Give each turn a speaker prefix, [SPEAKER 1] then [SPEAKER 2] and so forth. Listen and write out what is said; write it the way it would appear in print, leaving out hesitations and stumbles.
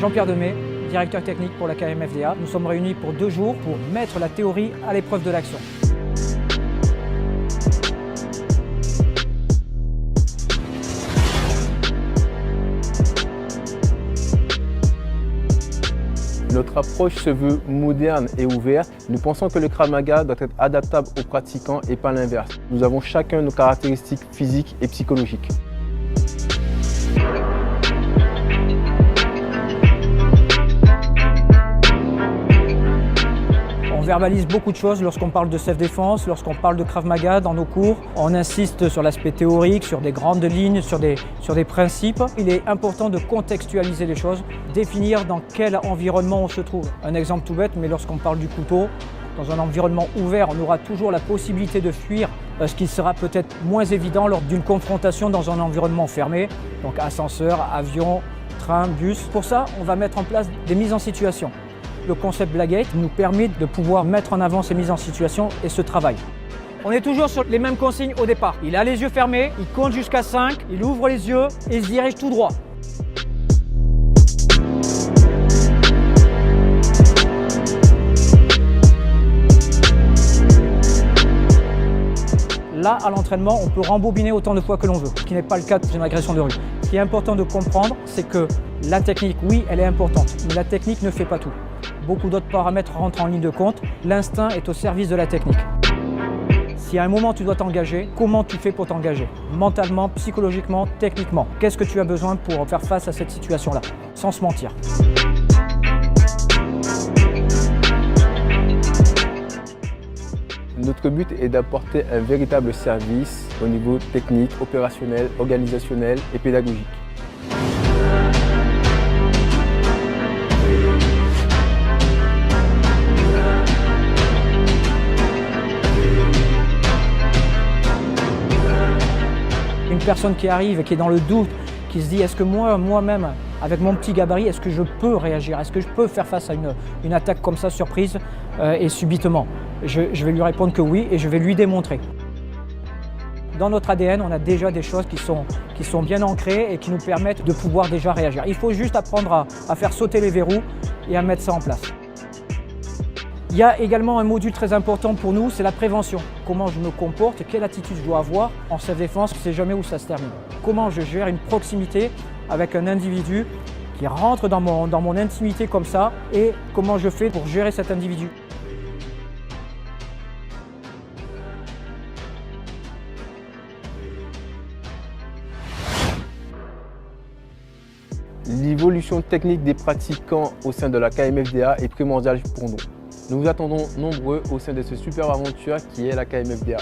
[SPEAKER 1] Jean-Pierre Demey, directeur technique pour la KMFDA. Nous sommes réunis pour 2 jours pour mettre la théorie à l'épreuve de l'action.
[SPEAKER 2] Notre approche se veut moderne et ouverte. Nous pensons que le Krav Maga doit être adaptable aux pratiquants et pas l'inverse. Nous avons chacun nos caractéristiques physiques et psychologiques.
[SPEAKER 1] On verbalise beaucoup de choses lorsqu'on parle de self-défense, lorsqu'on parle de Krav Maga dans nos cours. On insiste sur l'aspect théorique, sur des grandes lignes, sur des principes. Il est important de contextualiser les choses, définir dans quel environnement on se trouve. Un exemple tout bête, mais lorsqu'on parle du couteau, dans un environnement ouvert, on aura toujours la possibilité de fuir, ce qui sera peut-être moins évident lors d'une confrontation dans un environnement fermé, donc ascenseur, avion, train, bus. Pour ça, on va mettre en place des mises en situation. Le concept Blackgate nous permet de pouvoir mettre en avant ces mises en situation et ce travail. On est toujours sur les mêmes consignes au départ. Il a les yeux fermés, il compte jusqu'à 5, il ouvre les yeux et il se dirige tout droit. Là, à l'entraînement, on peut rembobiner autant de fois que l'on veut, ce qui n'est pas le cas d'une agression de rue. Ce qui est important de comprendre, c'est que la technique, oui, elle est importante, mais la technique ne fait pas tout. Beaucoup d'autres paramètres rentrent en ligne de compte. L'instinct est au service de la technique. Si à un moment tu dois t'engager, comment tu fais pour t'engager? Mentalement, psychologiquement, techniquement. Qu'est-ce que tu as besoin pour faire face à cette situation-là, sans se mentir?
[SPEAKER 2] Notre but est d'apporter un véritable service au niveau technique, opérationnel, organisationnel et pédagogique.
[SPEAKER 1] Une personne qui arrive et qui est dans le doute, qui se dit est-ce que moi-même, avec mon petit gabarit, est-ce que je peux réagir? Est-ce que je peux faire face à une attaque comme ça, surprise et subitement? Je vais lui répondre que oui et je vais lui démontrer. Dans notre ADN, on a déjà des choses qui sont bien ancrées et qui nous permettent de pouvoir déjà réagir. Il faut juste apprendre à faire sauter les verrous et à mettre ça en place. Il y a également un module très important pour nous, c'est la prévention. Comment je me comporte, quelle attitude je dois avoir en self-défense, je ne sais jamais où ça se termine. Comment je gère une proximité avec un individu qui rentre dans mon intimité comme ça et comment je fais pour gérer cet individu.
[SPEAKER 2] L'évolution technique des pratiquants au sein de la KMFDA est primordiale pour nous. Nous vous attendons nombreux au sein de cette superbe aventure qui est la KMFDA.